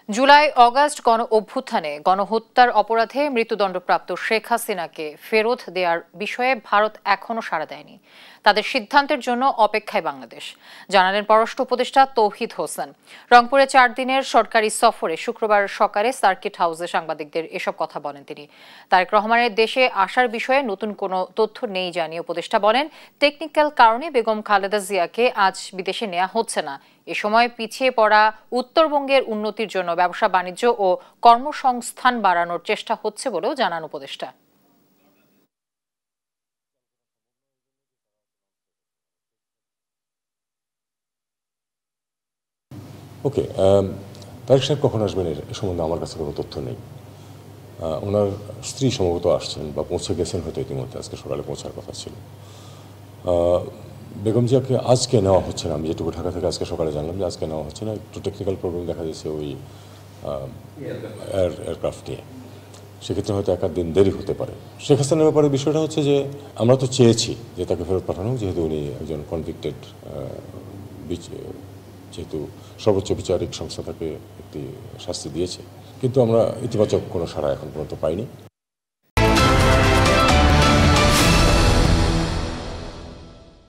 July August গণ অভ্যুত্থানে গণহত্যার অপরাধে মৃত্যুদণ্ডপ্রাপ্ত শেখ হাসিনাকে ফেরত দেওয়ার বিষয়ে ভারত এখনো সাড়া দেয়নি। তাদের সিদ্ধান্তের জন্য অপেক্ষায় বাংলাদেশ, জানালেন পররাষ্ট্র উপদেষ্টা তৌহিদ হোসেন। রংপুরে 4 দিনের সরকারি সফরে শুক্রবার সকালে সার্কিট হাউসে সাংবাদিকদের এসব কথা বলেন তিনি। তারেক রহমানের দেশে আসার বিষয়ে নতুন কোনো তথ্য নেই জানিয়ে উপদেষ্টা বলেন, টেকনিক্যাল কারণে বেগম খালেদা জিয়াকে আজ বিদেশে নেওয়া হচ্ছে না। এ সময় পিছিয়ে পড়া উত্তরবঙ্গের উন্নতির জন্য ব্যবসা বাণিজ্য ও কর্মসংস্থান বাড়ানোর চেষ্টা হচ্ছে বলেও জানান উপদেষ্টা। ওকে, তারেক সাহেব কখন আসবেন এ সম্বন্ধে আমার কাছে কোনো তথ্য নেই। ওনার স্ত্রী সম্ভবত আসছেন বা পৌঁছে গেছেন হয়তো ইতিমধ্যে, আজকে সকালে পৌঁছার কথা ছিল। বেগম জিয়াকে আজকে নেওয়া হচ্ছে না, আমি যেটুকু ঢাকা থেকে আজকে সকালে জানলাম যে আজকে নেওয়া হচ্ছে না, একটু টেকনিক্যাল প্রবলেম দেখা যাচ্ছে ওই এয়ারক্রাফট নিয়ে। সেক্ষেত্রে হয়তো 1-8 দিন দেরি হতে পারে। শেখ হাসিনার ব্যাপারে বিষয়টা হচ্ছে যে আমরা তো চেয়েছি যে তাকে ফেরত পাঠানো, যেহেতু উনি একজন কনভিক্টেড, যেহেতু সর্বোচ্চ বিচারিক সংস্থা তাকে একটি শাস্তি দিয়েছে, কিন্তু আমরা ইতিবাচক কোনো সাড়া এখন পর্যন্ত পাইনি।